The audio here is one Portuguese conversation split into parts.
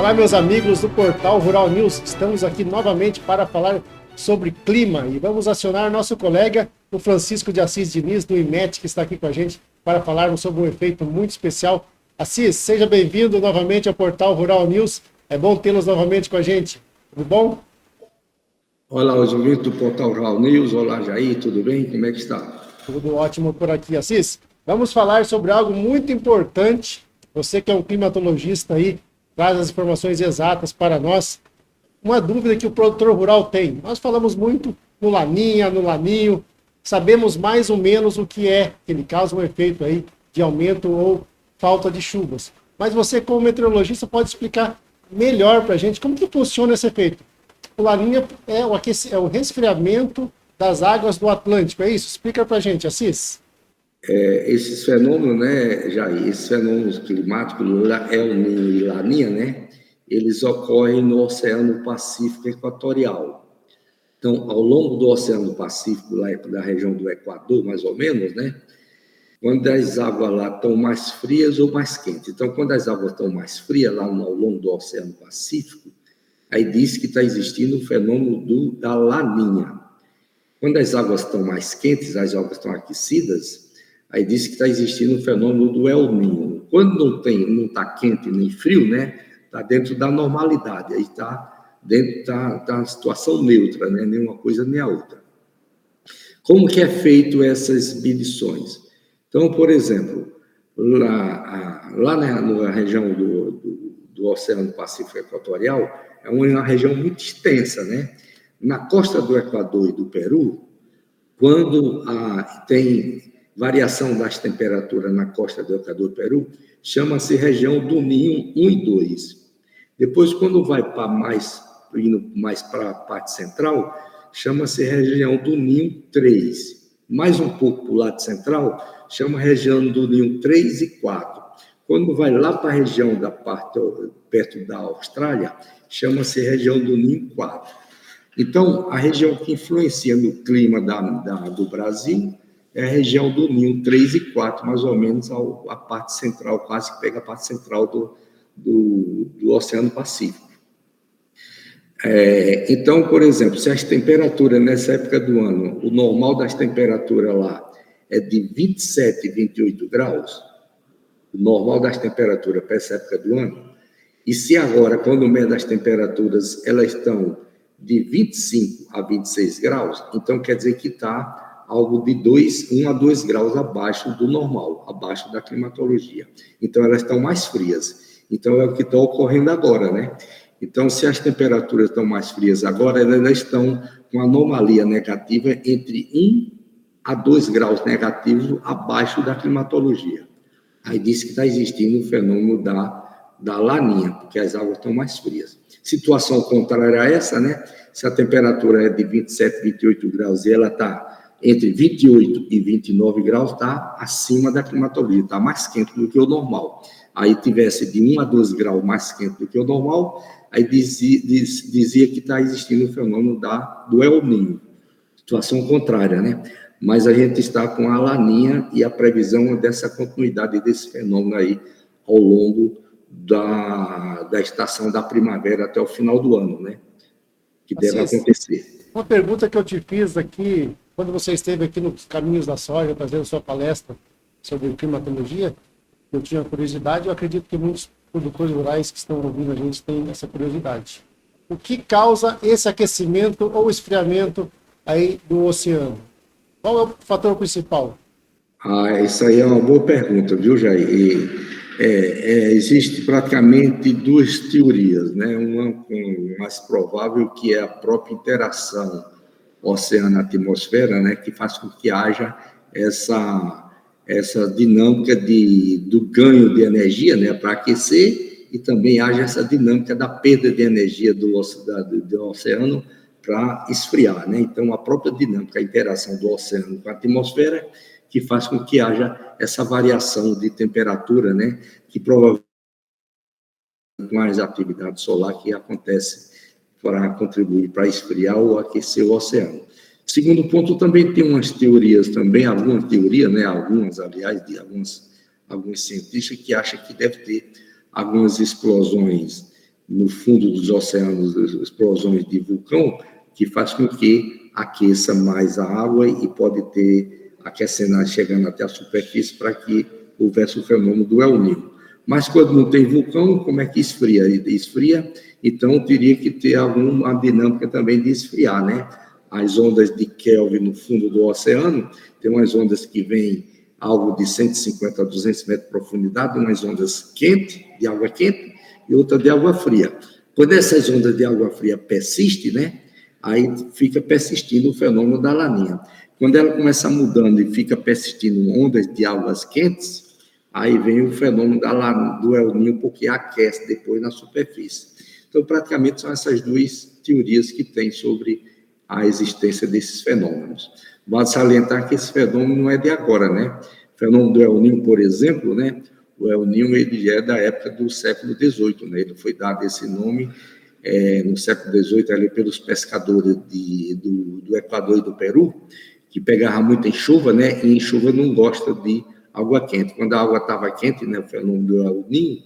Olá, meus amigos do Portal Rural News. Estamos aqui novamente para falar sobre clima e vamos acionar nosso colega, o Francisco de Assis Diniz, do IMET, que está aqui com a gente para falarmos sobre um efeito muito especial. Assis, seja bem-vindo novamente ao Portal Rural News. É bom tê-los novamente com a gente. Tudo bom? Olá, os ouvintes do Portal Rural News. Olá, Jair, tudo bem? Como é que está? Tudo ótimo por aqui, Assis. Vamos falar sobre algo muito importante. Você que é um climatologista aí, traz as informações exatas para nós. Uma dúvida que o produtor rural tem. Nós falamos muito no Laninha, no Laninho, sabemos mais ou menos o que é, que ele causa um efeito aí de aumento ou falta de chuvas. Mas você, como meteorologista, pode explicar melhor para a gente como que funciona esse efeito. O Laninha é o resfriamento das águas do Atlântico, é isso? Explica para a gente, Assis. Esses fenômenos, né, Jair, esses fenômenos climáticos, El Niño e Laninha, né, eles ocorrem no Oceano Pacífico Equatorial. Então, ao longo do Oceano Pacífico, lá da região do Equador, mais ou menos, né, quando as águas lá estão mais frias ou mais quentes. Então, quando as águas estão mais frias, lá ao longo do Oceano Pacífico, aí diz que está existindo o fenômeno da Laninha. Quando as águas estão mais quentes, as águas estão aquecidas, aí diz que está existindo o fenômeno do El Niño. Quando não está quente nem frio, né? Está dentro da normalidade, aí está dentro da situação neutra, né? Nem uma coisa nem a outra. Como que é feito essas medições? Então, por exemplo, lá na região do Oceano Pacífico Equatorial, é uma região muito extensa, né? Na costa do Equador e do Peru, quando tem variação das temperaturas na costa do Equador e Peru, chama-se região do Ninho 1 e 2. Depois, quando vai indo mais para a parte central, chama-se região do Ninho 3. Mais um pouco para o lado central, chama região do Ninho 3 e 4. Quando vai lá para a região da parte perto da Austrália, chama-se região do Ninho 4. Então, a região que influencia no clima do Brasil é a região do Ninho 3 e 4, mais ou menos a parte central, quase que pega a parte central do Oceano Pacífico. Então, por exemplo, se as temperaturas nessa época do ano, o normal das temperaturas lá é de 27 e 28 graus, o normal das temperaturas para essa época do ano, e se agora, quando mede as temperaturas, elas estão de 25 a 26 graus, então quer dizer que está algo de 1 a 2 graus abaixo do normal, abaixo da climatologia. Então, elas estão mais frias. Então, é o que está ocorrendo agora, né? Então, se as temperaturas estão mais frias agora, elas estão com anomalia negativa entre 1 a 2 graus negativos abaixo da climatologia. Aí diz que está existindo o fenômeno da Laninha, porque as águas estão mais frias. Situação contrária a essa, né? Se a temperatura é de 27, 28 graus e ela está entre 28 e 29 graus, está acima da climatologia, está mais quente do que o normal. Aí tivesse de 1 a 2 graus mais quente do que o normal, aí dizia que está existindo o fenômeno do El Niño. Situação contrária, né? Mas a gente está com a Laninha e a previsão dessa continuidade desse fenômeno aí ao longo da estação da primavera até o final do ano, né? Que deve acontecer. Uma pergunta que eu te fiz aqui, quando você esteve aqui nos Caminhos da Soja, fazendo sua palestra sobre climatologia, eu tinha curiosidade, eu acredito que muitos produtores rurais que estão ouvindo a gente têm essa curiosidade. O que causa esse aquecimento ou esfriamento aí do oceano? Qual é o fator principal? Isso aí é uma boa pergunta, viu, Jair? Existe praticamente duas teorias, né? Uma mais provável, que é a própria interação oceano-atmosfera, né? Que faz com que haja essa dinâmica do ganho de energia, né? Para aquecer, e também haja essa dinâmica da perda de energia do oceano para esfriar, né? Então, a própria dinâmica, a interação do oceano com a atmosfera, que faz com que haja essa variação de temperatura, né? Que provavelmente mais atividade solar que acontece para contribuir para esfriar ou aquecer o oceano. Segundo ponto, também tem umas teorias também, alguma teoria, né? Algumas, aliás, de alguns cientistas que acham que deve ter algumas explosões no fundo dos oceanos, explosões de vulcão, que faz com que aqueça mais a água e pode ter aquecendo, chegando até a superfície para que houvesse o fenômeno do El Niño. Mas quando não tem vulcão, como é que esfria? Esfria, então teria que ter alguma dinâmica também de esfriar, né? As ondas de Kelvin no fundo do oceano, tem umas ondas que vêm algo de 150 a 200 metros de profundidade, umas ondas quentes, de água quente, e outra de água fria. Quando essas ondas de água fria persistem, né? Aí fica persistindo o fenômeno da laninha. Quando ela começa mudando e fica persistindo ondas de águas quentes, aí vem o fenômeno do El Niño, porque aquece depois na superfície. Então, praticamente, são essas duas teorias que tem sobre a existência desses fenômenos. Vale salientar que esse fenômeno não é de agora, né? O fenômeno do El Niño, por exemplo, né? O El Niño, ele é da época do século XVIII, né? Ele foi dado esse nome no século XVIII ali pelos pescadores do Equador e do Peru, que pegavam muito em chuva, né? E em chuva não gosta de água quente. Quando a água estava quente, né? O fenômeno do El Niño,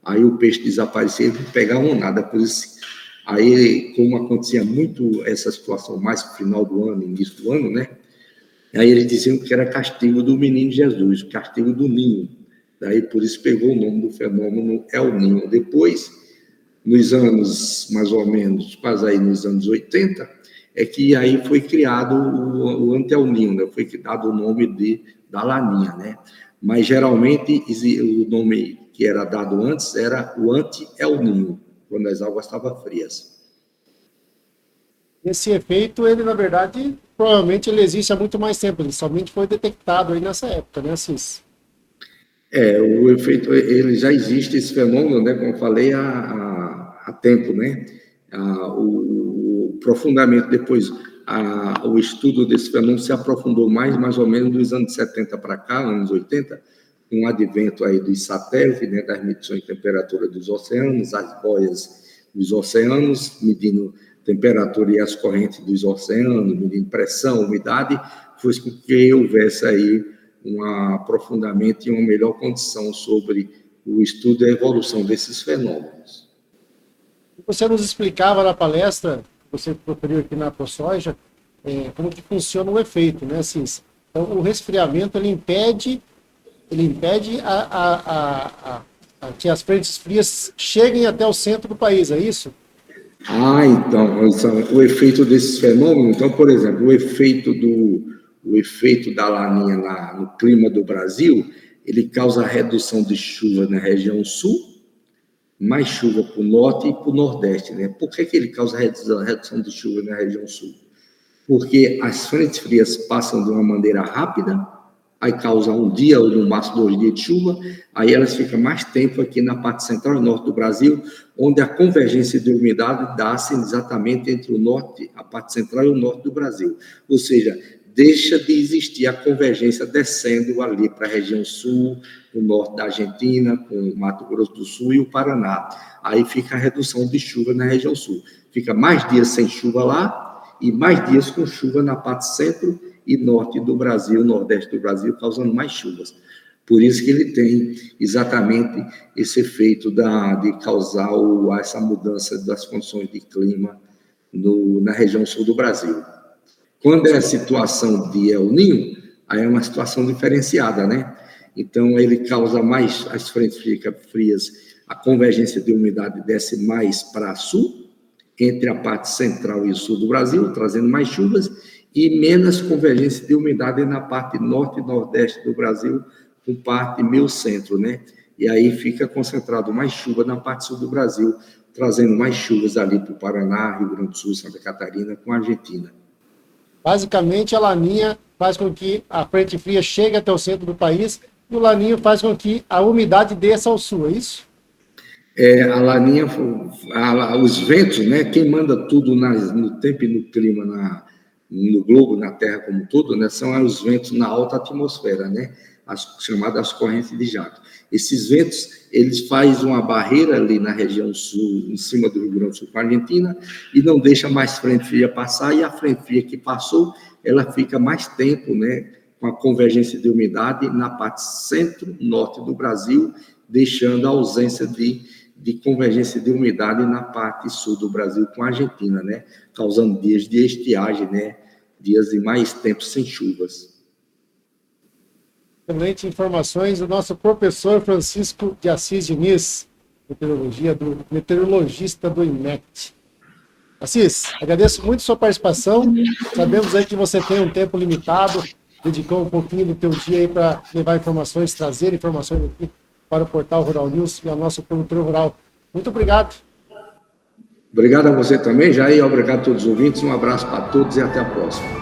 aí o peixe desaparecia e não pegavam nada. Por isso, aí, como acontecia muito essa situação mais no final do ano, início do ano, né? Aí eles diziam que era castigo do menino Jesus, castigo do ninho. Daí, por isso, pegou o nome do fenômeno El Niño. Depois, nos anos, mais ou menos, quase aí nos anos 80, é que aí foi criado o ante-El Niño, né? Foi dado o nome da Laninha, né? Mas, geralmente, o nome que era dado antes era o ante-El Niño, quando as águas estavam frias. Esse efeito, ele, na verdade, provavelmente ele existe há muito mais tempo, ele somente foi detectado aí nessa época, né, Cis? O efeito, ele já existe esse fenômeno, né, como eu falei, há tempo, né? O aprofundamento depois, o estudo desse fenômeno se aprofundou mais ou menos dos anos 70 para cá, anos 80, com o advento aí dos satélites, né, das medições de temperatura dos oceanos, as boias dos oceanos, medindo temperatura e as correntes dos oceanos, medindo pressão, umidade, fez com que houvesse aí um aprofundamento e uma melhor condição sobre o estudo e a evolução desses fenômenos. Você nos explicava na palestra, que você proferiu aqui na ProSoja, como que funciona o efeito, né, Cis? Então, o resfriamento, ele impede que as frentes frias cheguem até o centro do país, é isso? Então, o efeito desses fenômenos, então, por exemplo, o efeito da laninha no clima do Brasil, ele causa redução de chuva na região sul, mais chuva para o norte e para o nordeste, né? Por que ele causa redução de chuva na região sul? Porque as frentes frias passam de uma maneira rápida, aí causa um dia ou no máximo 2 dias de chuva, aí elas ficam mais tempo aqui na parte central e norte do Brasil, onde a convergência de umidade dá-se exatamente entre o norte, a parte central e o norte do Brasil. Ou seja, deixa de existir a convergência descendo ali para a região sul, o norte da Argentina, com o Mato Grosso do Sul e o Paraná. Aí fica a redução de chuva na região sul. Fica mais dias sem chuva lá e mais dias com chuva na parte centro e norte do Brasil, nordeste do Brasil, causando mais chuvas. Por isso que ele tem exatamente esse efeito de causar essa mudança das condições de clima na região sul do Brasil. Quando é a situação de El Niño, aí é uma situação diferenciada, né? Então, ele causa mais, as frentes frias, a convergência de umidade desce mais para sul, entre a parte central e o sul do Brasil, trazendo mais chuvas, e menos convergência de umidade na parte norte e nordeste do Brasil, com parte meio centro, né? E aí fica concentrado mais chuva na parte sul do Brasil, trazendo mais chuvas ali para o Paraná, Rio Grande do Sul, Santa Catarina, com a Argentina. Basicamente, a laninha faz com que a frente fria chegue até o centro do país e o laninho faz com que a umidade desça ao sul, é isso? A laninha, os ventos, né? Quem manda tudo no tempo e no clima no globo, na Terra como um todo, né? São os ventos na alta atmosfera, né? As chamadas correntes de jato. Esses ventos, eles fazem uma barreira ali na região sul, em cima do Rio Grande do Sul com a Argentina, e não deixa mais frente fria passar, e a frente fria que passou, ela fica mais tempo, né? Com a convergência de umidade na parte centro-norte do Brasil, deixando a ausência de de convergência de umidade na parte sul do Brasil com a Argentina, né? Causando dias de estiagem, né? Dias de mais tempo sem chuvas. Excelente informações do nosso professor Francisco de Assis Diniz, meteorologista do IMET. Assis, agradeço muito a sua participação. Sabemos aí que você tem um tempo limitado, dedicou um pouquinho do teu dia aí para levar informações, trazer informações aqui para o Portal Rural News e ao nosso produtor rural. Muito obrigado. Obrigado a você também, Jair. Obrigado a todos os ouvintes. Um abraço para todos e até a próxima.